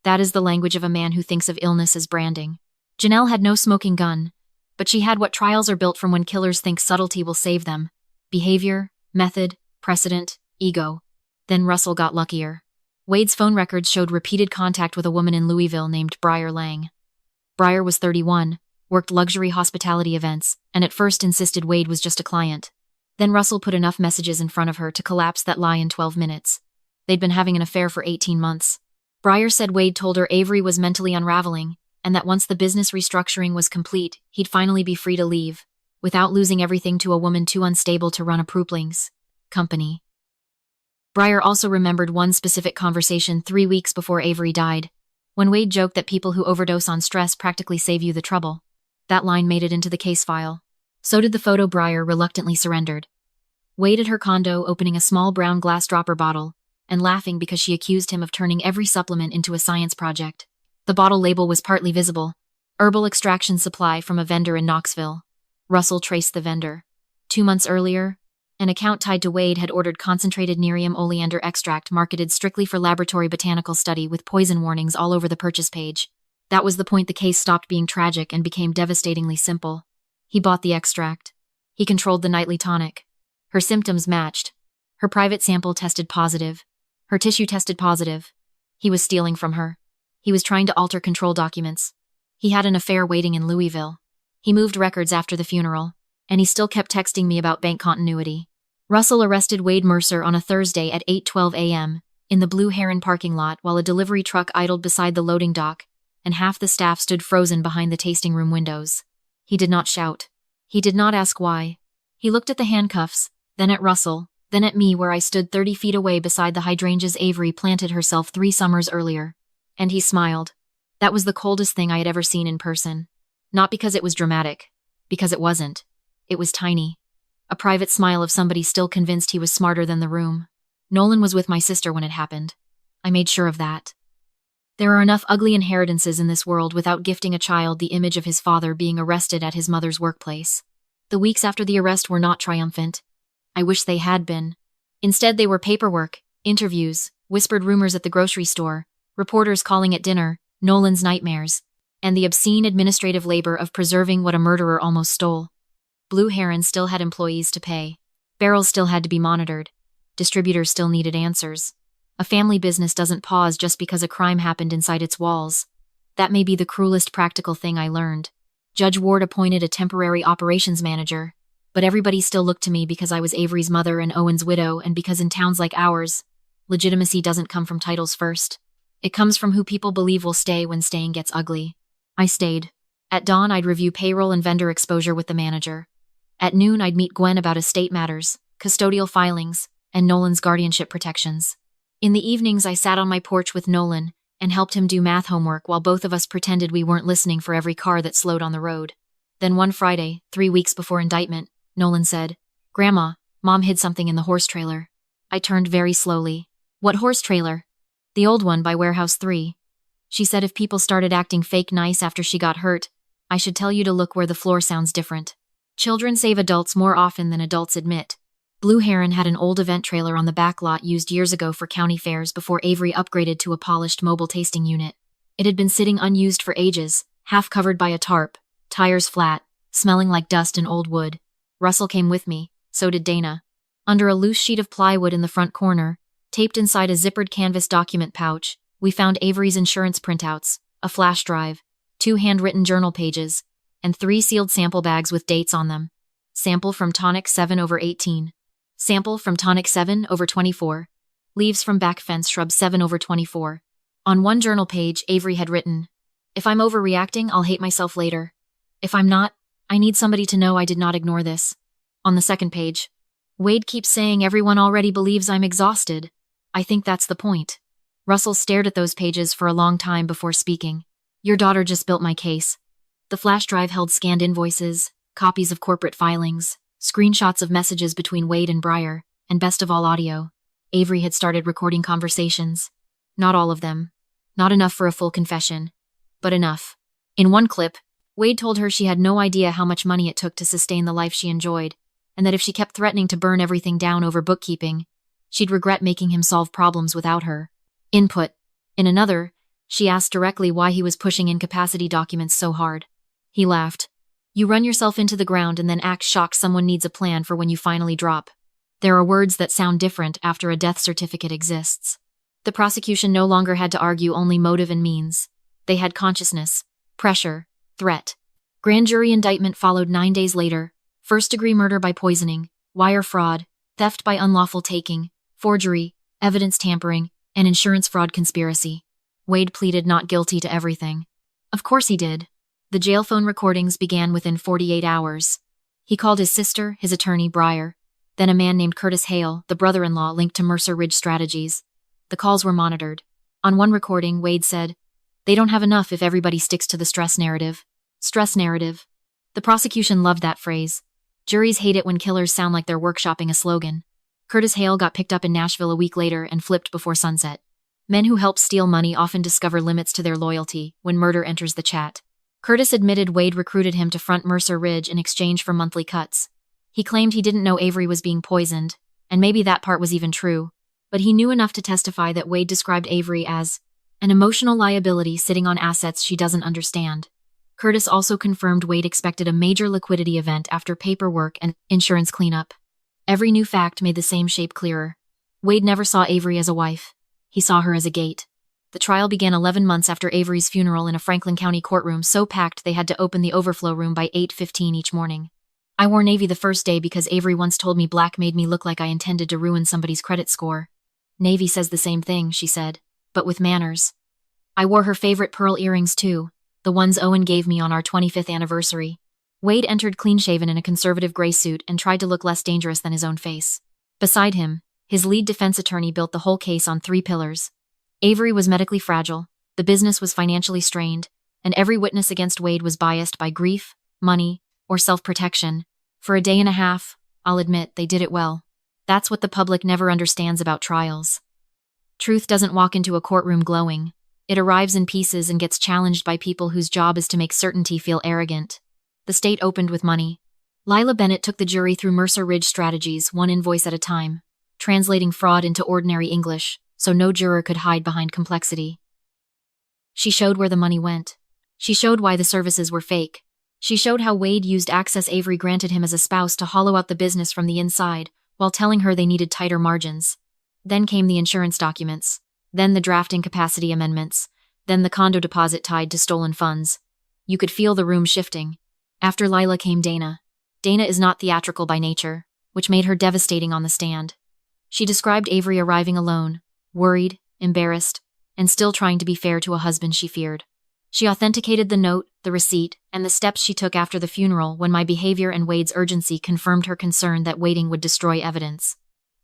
That is the language of a man who thinks of illness as branding. Janelle had no smoking gun, but she had what trials are built from when killers think subtlety will save them. Behavior, method, precedent, ego. Then Russell got luckier. Wade's phone records showed repeated contact with a woman in Louisville named Briar Lang. Briar was 31, worked luxury hospitality events, and at first insisted Wade was just a client. Then Russell put enough messages in front of her to collapse that lie in 12 minutes. They'd been having an affair for 18 months. Briar said Wade told her Avery was mentally unraveling, and that once the business restructuring was complete, he'd finally be free to leave, without losing everything to a woman too unstable to run a Prooplings company. Briar also remembered one specific conversation 3 weeks before Avery died, when Wade joked that people who overdose on stress practically save you the trouble. That line made it into the case file. So did the photo Briar reluctantly surrendered. Wade at her condo opening a small brown glass dropper bottle, and laughing because she accused him of turning every supplement into a science project. The bottle label was partly visible. Herbal extraction supply from a vendor in Knoxville. Russell traced the vendor. 2 months earlier, an account tied to Wade had ordered concentrated Nerium oleander extract marketed strictly for laboratory botanical study with poison warnings all over the purchase page. That was the point the case stopped being tragic and became devastatingly simple. He bought the extract. He controlled the nightly tonic. Her symptoms matched. Her private sample tested positive. Her tissue tested positive. He was stealing from her. He was trying to alter control documents. He had an affair waiting in Louisville. He moved records after the funeral, and he still kept texting me about bank continuity. Russell arrested Wade Mercer on a Thursday at 8:12 a.m. in the Blue Heron parking lot while a delivery truck idled beside the loading dock, and half the staff stood frozen behind the tasting room windows. He did not shout. He did not ask why. He looked at the handcuffs, then at Russell, then at me where I stood 30 feet away beside the hydrangeas Avery planted herself 3 summers earlier. And he smiled. That was the coldest thing I had ever seen in person. Not because it was dramatic. Because it wasn't. It was tiny. A private smile of somebody still convinced he was smarter than the room. Nolan was with my sister when it happened. I made sure of that. There are enough ugly inheritances in this world without gifting a child the image of his father being arrested at his mother's workplace. The weeks after the arrest were not triumphant. I wish they had been. Instead, they were paperwork, interviews, whispered rumors at the grocery store, reporters calling at dinner, Nolan's nightmares, and the obscene administrative labor of preserving what a murderer almost stole. Blue Heron still had employees to pay. Barrels still had to be monitored. Distributors still needed answers. A family business doesn't pause just because a crime happened inside its walls. That may be the cruelest practical thing I learned. Judge Ward appointed a temporary operations manager, but everybody still looked to me because I was Avery's mother and Owen's widow, and because in towns like ours, legitimacy doesn't come from titles first. It comes from who people believe will stay when staying gets ugly. I stayed. At dawn, I'd review payroll and vendor exposure with the manager. At noon, I'd meet Gwen about estate matters, custodial filings, and Nolan's guardianship protections. In the evenings, I sat on my porch with Nolan and helped him do math homework while both of us pretended we weren't listening for every car that slowed on the road. Then one Friday, 3 weeks before indictment, Nolan said, "Grandma, Mom hid something in the horse trailer." I turned very slowly. "What horse trailer?" "The old one by Warehouse 3. She said if people started acting fake nice after she got hurt, I should tell you to look where the floor sounds different. Children save adults more often than adults admit." Blue Heron had an old event trailer on the back lot used years ago for county fairs before Avery upgraded to a polished mobile tasting unit. It had been sitting unused for ages, half covered by a tarp, tires flat, smelling like dust and old wood. Russell came with me, so did Dana. Under a loose sheet of plywood in the front corner, taped inside a zippered canvas document pouch, we found Avery's insurance printouts, a flash drive, 2 handwritten journal pages, and 3 sealed sample bags with dates on them. Sample from tonic 7/18. Sample from tonic 7/24. Leaves from back fence shrub 7/24. On one journal page, Avery had written, "If I'm overreacting, I'll hate myself later. If I'm not, I need somebody to know I did not ignore this." On the second page, "Wade keeps saying everyone already believes I'm exhausted. I think that's the point." Russell stared at those pages for a long time before speaking. "Your daughter just built my case." The flash drive held scanned invoices, copies of corporate filings, screenshots of messages between Wade and Breyer, and best of all, audio. Avery had started recording conversations. Not all of them. Not enough for a full confession. But enough. In one clip, Wade told her she had no idea how much money it took to sustain the life she enjoyed, and that if she kept threatening to burn everything down over bookkeeping, she'd regret making him solve problems without her. Input. In another, she asked directly why he was pushing incapacity documents so hard. He laughed. "You run yourself into the ground and then act shocked someone needs a plan for when you finally drop. There are words that sound different after a death certificate exists." The prosecution no longer had to argue only motive and means. They had consciousness, pressure, threat. Grand jury indictment followed 9 days later. First-degree murder by poisoning, wire fraud, theft by unlawful taking, forgery, evidence tampering, and insurance fraud conspiracy. Wade pleaded not guilty to everything. Of course he did. The jail phone recordings began within 48 hours. He called his sister, his attorney, Breyer, then a man named Curtis Hale, the brother-in-law linked to Mercer Ridge Strategies. The calls were monitored. On one recording, Wade said, "They don't have enough if everybody sticks to the stress narrative." Stress narrative. The prosecution loved that phrase. Juries hate it when killers sound like they're workshopping a slogan. Curtis Hale got picked up in Nashville a week later and flipped before sunset. Men who help steal money often discover limits to their loyalty when murder enters the chat. Curtis admitted Wade recruited him to front Mercer Ridge in exchange for monthly cuts. He claimed he didn't know Avery was being poisoned, and maybe that part was even true, but he knew enough to testify that Wade described Avery as an emotional liability sitting on assets she doesn't understand. Curtis also confirmed Wade expected a major liquidity event after paperwork and insurance cleanup. Every new fact made the same shape clearer. Wade never saw Avery as a wife. He saw her as a gate. The trial began 11 months after Avery's funeral in a Franklin County courtroom so packed they had to open the overflow room by 8:15 each morning. I wore navy the first day because Avery once told me black made me look like I intended to ruin somebody's credit score. Navy says the same thing, she said, but with manners. I wore her favorite pearl earrings too, the ones Owen gave me on our 25th anniversary. Wade entered clean-shaven in a conservative gray suit and tried to look less dangerous than his own face. Beside him, his lead defense attorney built the whole case on 3 pillars. Avery was medically fragile, the business was financially strained, and every witness against Wade was biased by grief, money, or self-protection. For a day and a half, I'll admit, they did it well. That's what the public never understands about trials. Truth doesn't walk into a courtroom glowing. It arrives in pieces and gets challenged by people whose job is to make certainty feel arrogant. The state opened with money. Lila Bennett took the jury through Mercer Ridge Strategies, one invoice at a time, translating fraud into ordinary English, so no juror could hide behind complexity. She showed where the money went. She showed why the services were fake. She showed how Wade used access Avery granted him as a spouse to hollow out the business from the inside, while telling her they needed tighter margins. Then came the insurance documents. Then the draft incapacity amendments. Then the condo deposit tied to stolen funds. You could feel the room shifting. After Lila came Dana. Dana is not theatrical by nature, which made her devastating on the stand. She described Avery arriving alone, worried, embarrassed, and still trying to be fair to a husband she feared. She authenticated the note, the receipt, and the steps she took after the funeral when my behavior and Wade's urgency confirmed her concern that waiting would destroy evidence.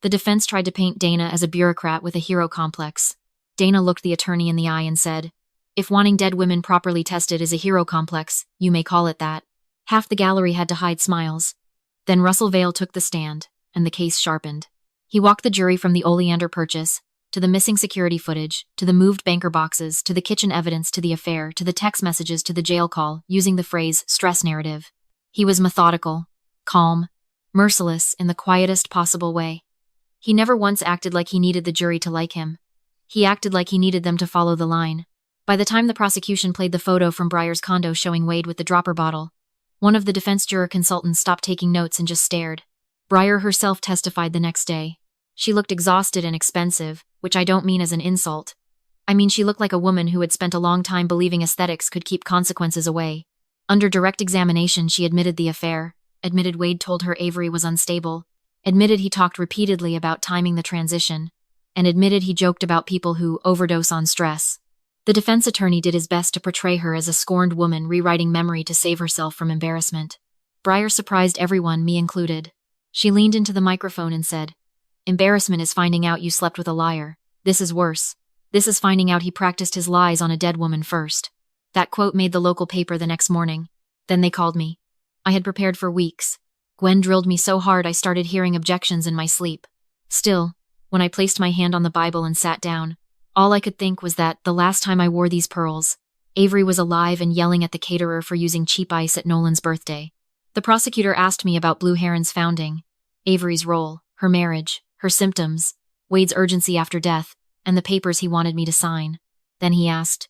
The defense tried to paint Dana as a bureaucrat with a hero complex. Dana looked the attorney in the eye and said, "If wanting dead women properly tested is a hero complex, you may call it that." Half the gallery had to hide smiles. Then Russell Vale took the stand, and the case sharpened. He walked the jury from the Oleander purchase, to the missing security footage, to the moved banker boxes, to the kitchen evidence, to the affair, to the text messages, to the jail call, using the phrase stress narrative. He was methodical, calm, merciless in the quietest possible way. He never once acted like he needed the jury to like him. He acted like he needed them to follow the line. By the time the prosecution played the photo from Breyer's condo showing Wade with the dropper bottle, one of the defense juror consultants stopped taking notes and just stared. Breyer herself testified the next day. She looked exhausted and expensive, which I don't mean as an insult. I mean she looked like a woman who had spent a long time believing aesthetics could keep consequences away. Under direct examination, she admitted the affair, admitted Wade told her Avery was unstable, admitted he talked repeatedly about timing the transition, and admitted he joked about people who overdose on stress. The defense attorney did his best to portray her as a scorned woman rewriting memory to save herself from embarrassment. Breyer surprised everyone, me included. She leaned into the microphone and said, "Embarrassment is finding out you slept with a liar. This is worse. This is finding out he practiced his lies on a dead woman first." That quote made the local paper the next morning. Then they called me. I had prepared for weeks. Gwen drilled me so hard I started hearing objections in my sleep. Still, when I placed my hand on the Bible and sat down, all I could think was that the last time I wore these pearls, Avery was alive and yelling at the caterer for using cheap ice at Nolan's birthday. The prosecutor asked me about Blue Heron's founding, Avery's role, her marriage, her symptoms, Wade's urgency after death, and the papers he wanted me to sign. Then he asked,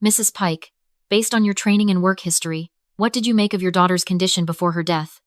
"Mrs. Pike, based on your training and work history, what did you make of your daughter's condition before her death?"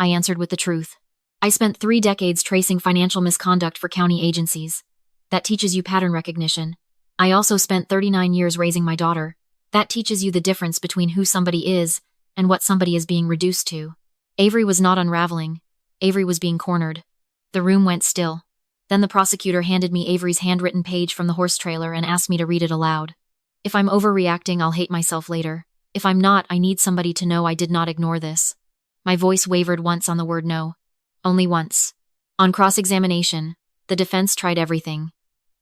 I answered with the truth. "I spent 3 decades tracing financial misconduct for county agencies. That teaches you pattern recognition. I also spent 39 years raising my daughter. That teaches you the difference between who somebody is and what somebody is being reduced to." Avery was not unraveling. Avery was being cornered. The room went still. Then the prosecutor handed me Avery's handwritten page from the horse trailer and asked me to read it aloud. "If I'm overreacting, I'll hate myself later. If I'm not, I need somebody to know I did not ignore this." My voice wavered once on the word no. Only once. On cross-examination, the defense tried everything.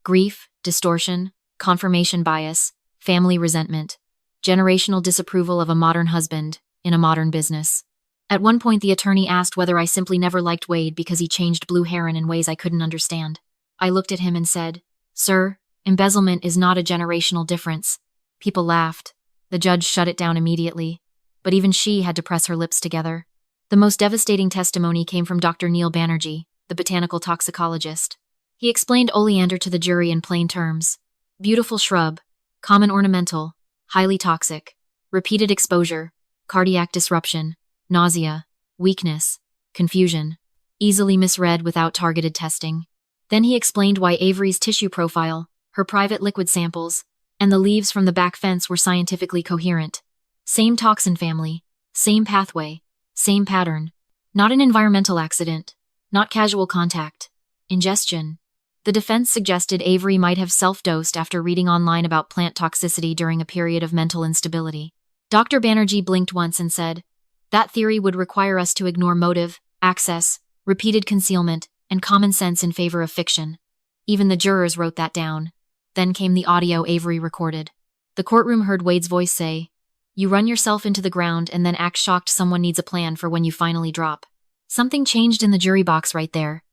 Grief, distortion, confirmation bias, family resentment, generational disapproval of a modern husband in a modern business. At one point, the attorney asked whether I simply never liked Wade because he changed Blue Heron in ways I couldn't understand. I looked at him and said, "Sir, embezzlement is not a generational difference." People laughed. The judge shut it down immediately, but even she had to press her lips together. The most devastating testimony came from Dr. Neil Banerjee, the botanical toxicologist. He explained oleander to the jury in plain terms. Beautiful shrub, common ornamental, highly toxic, repeated exposure, cardiac disruption, nausea, weakness, confusion, easily misread without targeted testing. Then he explained why Avery's tissue profile, her private liquid samples, and the leaves from the back fence were scientifically coherent. Same toxin family, same pathway, same pattern. Not an environmental accident, not casual contact, ingestion. The defense suggested Avery might have self-dosed after reading online about plant toxicity during a period of mental instability. Dr. Banerjee blinked once and said, "That theory would require us to ignore motive, access, repeated concealment, and common sense in favor of fiction." Even the jurors wrote that down. Then came the audio Avery recorded. The courtroom heard Wade's voice say, "You run yourself into the ground and then act shocked someone needs a plan for when you finally drop." Something changed in the jury box right there.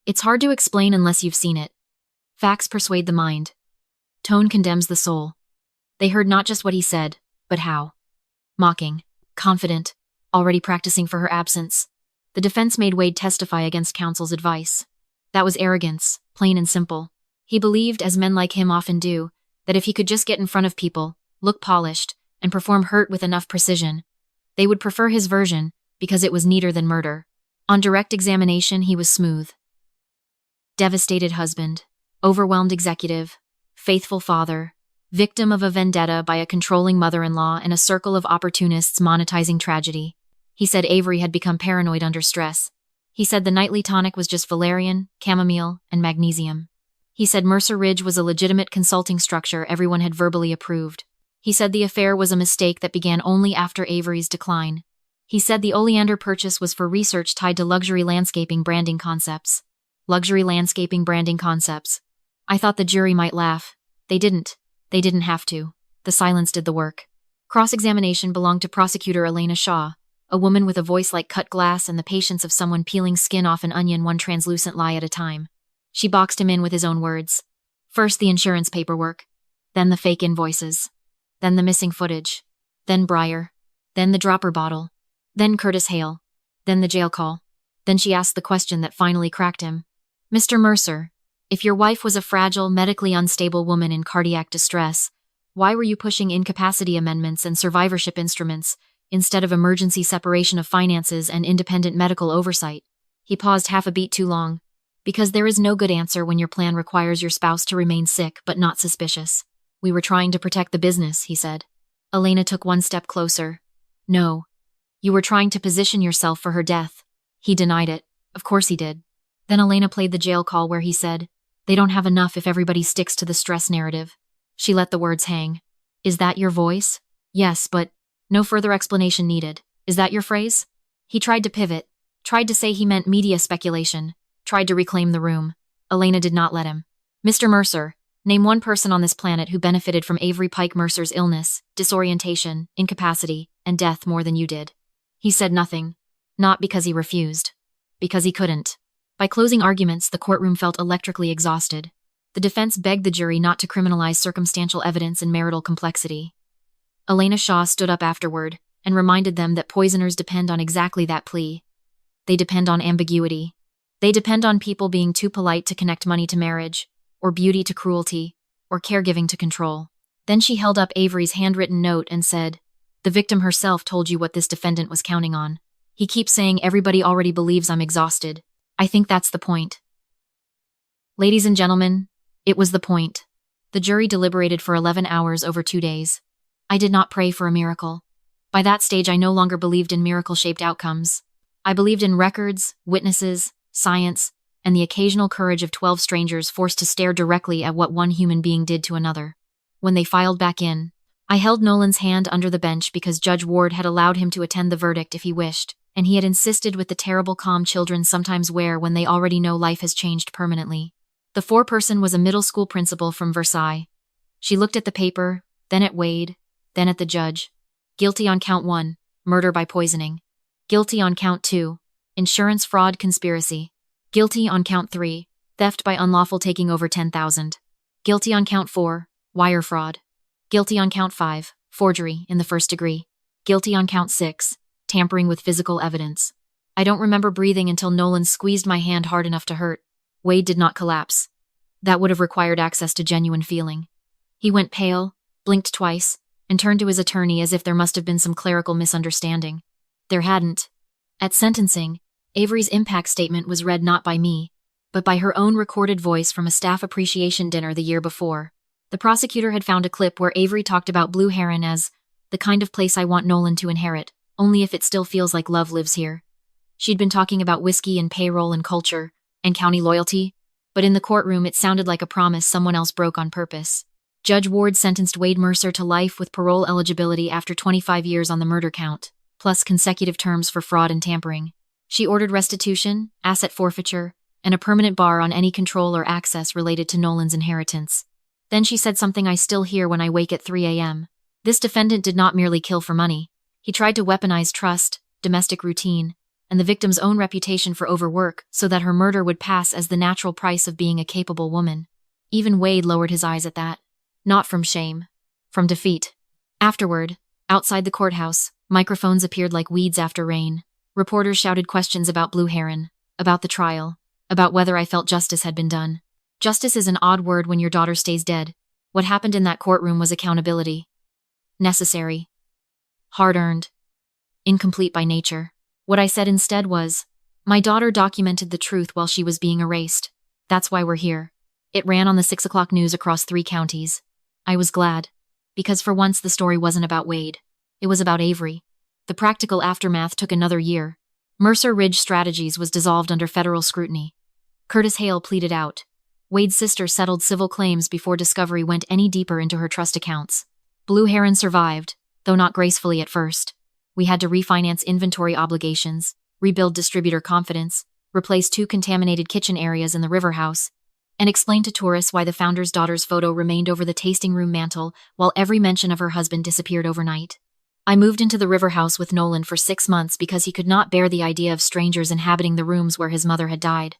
It's hard to explain unless you've seen it. Facts persuade the mind. Tone condemns the soul. They heard not just what he said, but how. Mocking, confident, already practicing for her absence. The defense made Wade testify against counsel's advice. That was arrogance, plain and simple. He believed, as men like him often do, that if he could just get in front of people, look polished, and perform hurt with enough precision, they would prefer his version because it was neater than murder. On direct examination, he was smooth. Devastated husband, overwhelmed executive, faithful father, victim of a vendetta by a controlling mother-in-law and a circle of opportunists monetizing tragedy. He said Avery had become paranoid under stress. He said the nightly tonic was just valerian, chamomile, and magnesium. He said Mercer Ridge was a legitimate consulting structure everyone had verbally approved. He said the affair was a mistake that began only after Avery's decline. He said the oleander purchase was for research tied to luxury landscaping branding concepts. luxury landscaping branding concepts. I thought the jury might laugh. They didn't. They didn't have to. The silence did the work. Cross-examination belonged to prosecutor Elena Shaw, a woman with a voice like cut glass and the patience of someone peeling skin off an onion one translucent lie at a time. She boxed him in with his own words. First the insurance paperwork, then the fake invoices, then the missing footage, then Breyer, then the dropper bottle, then Curtis Hale, then the jail call. Then she asked the question that finally cracked him. Mr. Mercer, if your wife was a fragile, medically unstable woman in cardiac distress, why were you pushing incapacity amendments and survivorship instruments instead of emergency separation of finances and independent medical oversight? He paused half a beat too long. Because there is no good answer when your plan requires your spouse to remain sick but not suspicious. We were trying to protect the business, he said. Elena took one step closer. No. You were trying to position yourself for her death. He denied it. Of course he did. Then Elena played the jail call where he said, they don't have enough if everybody sticks to the stress narrative. She let the words hang. Is that your voice? Yes, but no further explanation needed. Is that your phrase? He tried to pivot, tried to say he meant media speculation, tried to reclaim the room. Elena did not let him. Mr. Mercer, name one person on this planet who benefited from Avery Pike Mercer's illness, disorientation, incapacity, and death more than you did. He said nothing. Not because he refused. Because he couldn't. By closing arguments, the courtroom felt electrically exhausted. The defense begged the jury not to criminalize circumstantial evidence and marital complexity. Elena Shaw stood up afterward and reminded them that poisoners depend on exactly that plea. They depend on ambiguity. They depend on people being too polite to connect money to marriage, or beauty to cruelty, or caregiving to control. Then she held up Avery's handwritten note and said, the victim herself told you what this defendant was counting on. He keeps saying everybody already believes I'm exhausted. I think that's the point. Ladies and gentlemen, it was the point. The jury deliberated for 11 hours over 2 days. I did not pray for a miracle. By that stage, I no longer believed in miracle-shaped outcomes. I believed in records, witnesses, science, and the occasional courage of 12 strangers forced to stare directly at what one human being did to another. When they filed back in, I held Nolan's hand under the bench because Judge Ward had allowed him to attend the verdict if he wished, and he had insisted with the terrible calm children sometimes wear when they already know life has changed permanently. The foreperson was a middle school principal from Versailles. She looked at the paper, then at Wade, then at the judge. Guilty on count 1, murder by poisoning. Guilty on count 2, insurance fraud conspiracy. Guilty on count 3, theft by unlawful taking over 10,000. Guilty on count 4, wire fraud. Guilty on count 5, forgery in the first degree. Guilty on count 6, tampering with physical evidence. I don't remember breathing until Nolan squeezed my hand hard enough to hurt. Wade did not collapse. That would have required access to genuine feeling. He went pale, blinked twice, and turned to his attorney as if there must have been some clerical misunderstanding. There hadn't. At sentencing, Avery's impact statement was read not by me, but by her own recorded voice from a staff appreciation dinner the year before. The prosecutor had found a clip where Avery talked about Blue Heron as the kind of place I want Nolan to inherit, only if it still feels like love lives here. She'd been talking about whiskey and payroll and culture, and county loyalty, but in the courtroom it sounded like a promise someone else broke on purpose. Judge Ward sentenced Wade Mercer to life with parole eligibility after 25 years on the murder count, plus consecutive terms for fraud and tampering. She ordered restitution, asset forfeiture, and a permanent bar on any control or access related to Nolan's inheritance. Then she said something I still hear when I wake at 3 a.m. This defendant did not merely kill for money. He tried to weaponize trust, domestic routine, and the victim's own reputation for overwork so that her murder would pass as the natural price of being a capable woman. Even Wade lowered his eyes at that. Not from shame. From defeat. Afterward, outside the courthouse, microphones appeared like weeds after rain. Reporters shouted questions about Blue Heron, about the trial, about whether I felt justice had been done. Justice is an odd word when your daughter stays dead. What happened in that courtroom was accountability. Necessary. Hard-earned. Incomplete by nature. What I said instead was, my daughter documented the truth while she was being erased. That's why we're here. It ran on the 6 o'clock news across 3 counties. I was glad. Because for once the story wasn't about Wade. It was about Avery. The practical aftermath took another year. Mercer Ridge Strategies was dissolved under federal scrutiny. Curtis Hale pleaded out. Wade's sister settled civil claims before discovery went any deeper into her trust accounts. Blue Heron survived, though not gracefully at first. We had to refinance inventory obligations, rebuild distributor confidence, replace 2 contaminated kitchen areas in the river house, and explain to tourists why the founder's daughter's photo remained over the tasting room mantel while every mention of her husband disappeared overnight. I moved into the river house with Nolan for 6 months because he could not bear the idea of strangers inhabiting the rooms where his mother had died.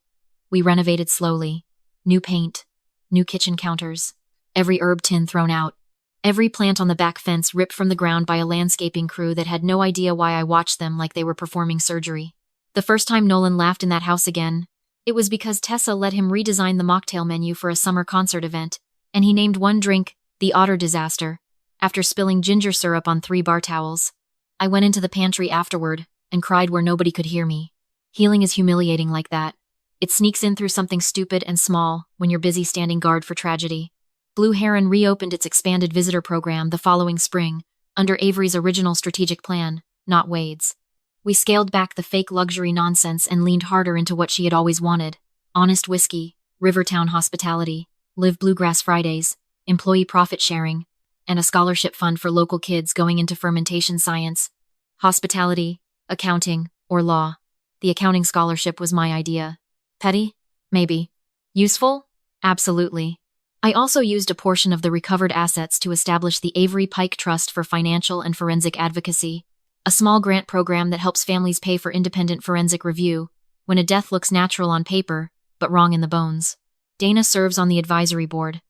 We renovated slowly. New paint, new kitchen counters, every herb tin thrown out, every plant on the back fence ripped from the ground by a landscaping crew that had no idea why I watched them like they were performing surgery. The first time Nolan laughed in that house again, it was because Tessa let him redesign the mocktail menu for a summer concert event, and he named one drink the Otter Disaster, after spilling ginger syrup on 3 bar towels. I went into the pantry afterward and cried where nobody could hear me. Healing is humiliating like that. It sneaks in through something stupid and small when you're busy standing guard for tragedy. Blue Heron reopened its expanded visitor program the following spring, under Avery's original strategic plan, not Wade's. We scaled back the fake luxury nonsense and leaned harder into what she had always wanted: honest whiskey, Rivertown hospitality, live Bluegrass Fridays, employee profit sharing, and a scholarship fund for local kids going into fermentation science, hospitality, accounting, or law. The accounting scholarship was my idea. Petty? Maybe. Useful? Absolutely. I also used a portion of the recovered assets to establish the Avery Pike Trust for Financial and Forensic Advocacy, a small grant program that helps families pay for independent forensic review when a death looks natural on paper, but wrong in the bones. Dana serves on the advisory board.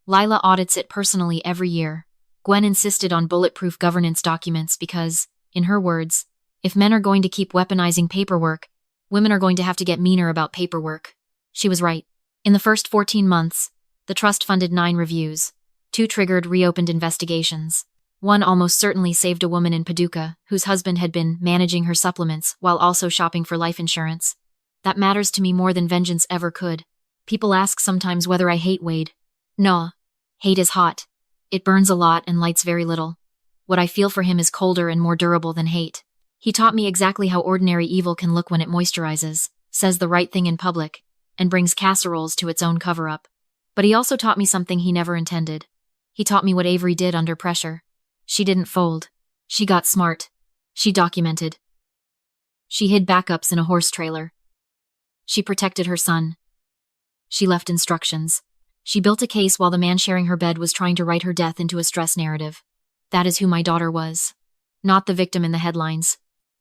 Lila audits it personally every year. Gwen insisted on bulletproof governance documents because, in her words, if men are going to keep weaponizing paperwork, women are going to have to get meaner about paperwork. She was right. In the first 14 months, the trust funded 9 reviews. 2 triggered reopened investigations. 1 almost certainly saved a woman in Paducah whose husband had been managing her supplements while also shopping for life insurance. That matters to me more than vengeance ever could. People ask sometimes whether I hate Wade. No. Hate is hot. It burns a lot and lights very little. What I feel for him is colder and more durable than hate. He taught me exactly how ordinary evil can look when it moisturizes, says the right thing in public, and brings casseroles to its own cover-up. But he also taught me something he never intended. He taught me what Avery did under pressure. She didn't fold. She got smart. She documented. She hid backups in a horse trailer. She protected her son. She left instructions. She built a case while the man sharing her bed was trying to write her death into a stress narrative. That is who my daughter was. Not the victim in the headlines.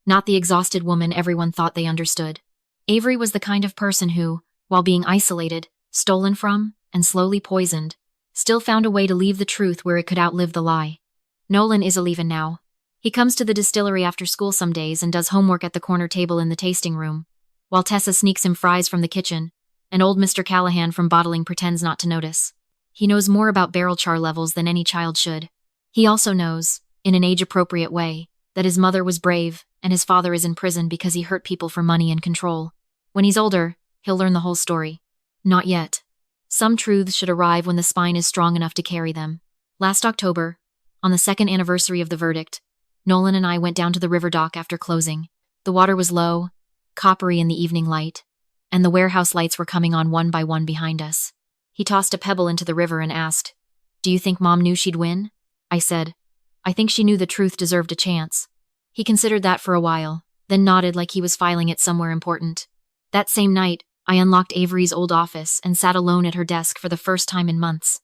Not the exhausted woman everyone thought they understood. Avery was the kind of person who, while being isolated, stolen from, and slowly poisoned, still found a way to leave the truth where it could outlive the lie. Nolan is a leavin' now. He comes to the distillery after school some days and does homework at the corner table in the tasting room, while Tessa sneaks him fries from the kitchen, and old Mr. Callahan from bottling pretends not to notice. He knows more about barrel char levels than any child should. He also knows, in an age-appropriate way, that his mother was brave and his father is in prison because he hurt people for money and control. When he's older, he'll learn the whole story. Not yet. Some truths should arrive when the spine is strong enough to carry them. Last October, on the 2nd anniversary of the verdict, Nolan and I went down to the river dock after closing. The water was low, coppery in the evening light, and the warehouse lights were coming on one by one behind us. He tossed a pebble into the river and asked, "Do you think Mom knew she'd win?" I said, "I think she knew the truth deserved a chance." He considered that for a while, then nodded like he was filing it somewhere important. That same night, I unlocked Avery's old office and sat alone at her desk for the first time in months.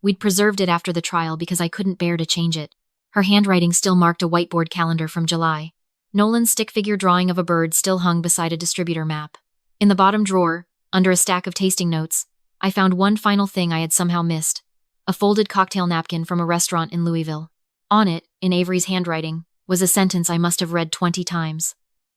We'd preserved it after the trial because I couldn't bear to change it. Her handwriting still marked a whiteboard calendar from July. Nolan's stick figure drawing of a bird still hung beside a distributor map. In the bottom drawer, under a stack of tasting notes, I found one final thing I had somehow missed: a folded cocktail napkin from a restaurant in Louisville. On it, in Avery's handwriting, was a sentence I must have read 20 times.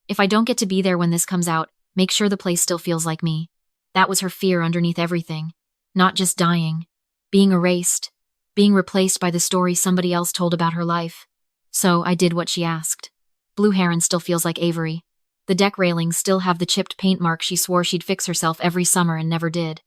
"If I don't get to be there when this comes out, make sure the place still feels like me." That was her fear underneath everything. Not just dying. Being erased. Being replaced by the story somebody else told about her life. So I did what she asked. Blue Heron still feels like Avery. The deck railings still have the chipped paint mark she swore she'd fix herself every summer and never did.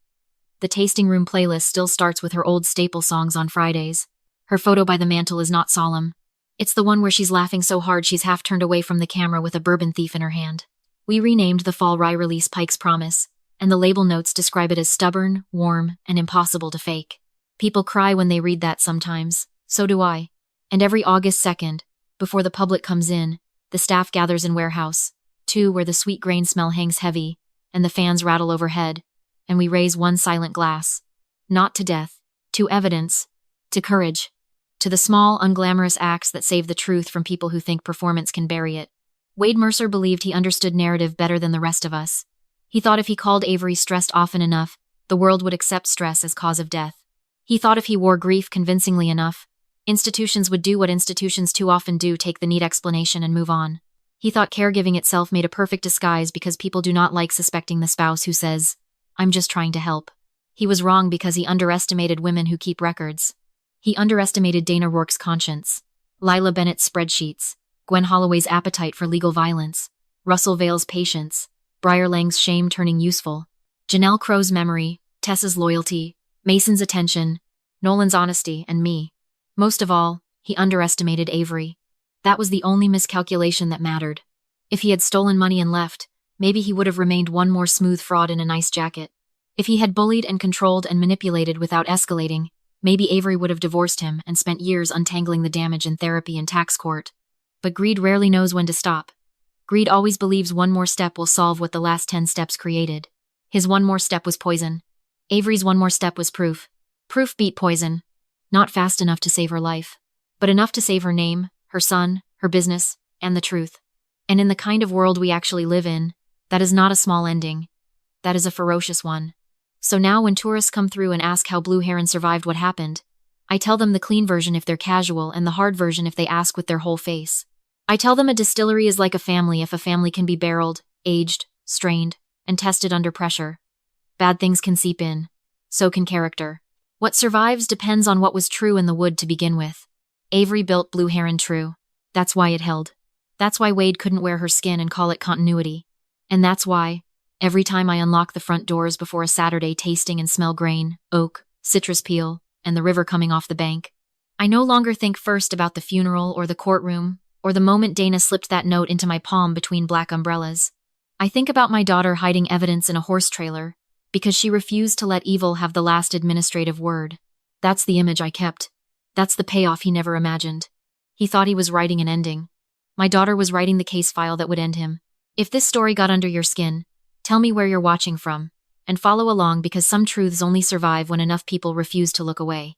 The tasting room playlist still starts with her old staple songs on Fridays. Her photo by the mantel is not solemn. It's the one where she's laughing so hard she's half turned away from the camera with a bourbon thief in her hand. We renamed the fall rye release Pike's Promise, and the label notes describe it as stubborn, warm, and impossible to fake. People cry when they read that sometimes. So do I. And every August 2nd, before the public comes in, the staff gathers in warehouse, 2 where the sweet grain smell hangs heavy, and the fans rattle overhead, and we raise one silent glass. Not to death, to evidence, to courage, to the small, unglamorous acts that save the truth from people who think performance can bury it. Wade Mercer believed he understood narrative better than the rest of us. He thought if he called Avery stressed often enough, the world would accept stress as cause of death. He thought if he wore grief convincingly enough, institutions would do what institutions too often do: take the neat explanation and move on. He thought caregiving itself made a perfect disguise because people do not like suspecting the spouse who says, "I'm just trying to help." He was wrong because he underestimated women who keep records. He underestimated Dana Rourke's conscience, Lila Bennett's spreadsheets, Gwen Holloway's appetite for legal violence, Russell Vale's patience, Briar Lang's shame turning useful, Janelle Crow's memory, Tessa's loyalty, Mason's attention, Nolan's honesty, and me. Most of all, he underestimated Avery. That was the only miscalculation that mattered. If he had stolen money and left, maybe he would have remained one more smooth fraud in a nice jacket. If he had bullied and controlled and manipulated without escalating, maybe Avery would have divorced him and spent years untangling the damage in therapy and tax court. But greed rarely knows when to stop. Greed always believes one more step will solve what the last 10 steps created. His one more step was poison. Avery's one more step was proof. Proof beat poison. Not fast enough to save her life, but enough to save her name, her son, her business, and the truth. And in the kind of world we actually live in, that is not a small ending. That is a ferocious one. So now when tourists come through and ask how Blue Heron survived what happened, I tell them the clean version if they're casual and the hard version if they ask with their whole face. I tell them a distillery is like a family if a family can be barreled, aged, strained, and tested under pressure. Bad things can seep in. So can character. What survives depends on what was true in the wood to begin with. Avery built Blue Heron true. That's why it held. That's why Wade couldn't wear her skin and call it continuity. And that's why, every time I unlock the front doors before a Saturday tasting and smell grain, oak, citrus peel, and the river coming off the bank, I no longer think first about the funeral or the courtroom, or the moment Dana slipped that note into my palm between black umbrellas. I think about my daughter hiding evidence in a horse trailer, because she refused to let evil have the last administrative word. That's the image I kept. That's the payoff he never imagined. He thought he was writing an ending. My daughter was writing the case file that would end him. If this story got under your skin, tell me where you're watching from, and follow along because some truths only survive when enough people refuse to look away.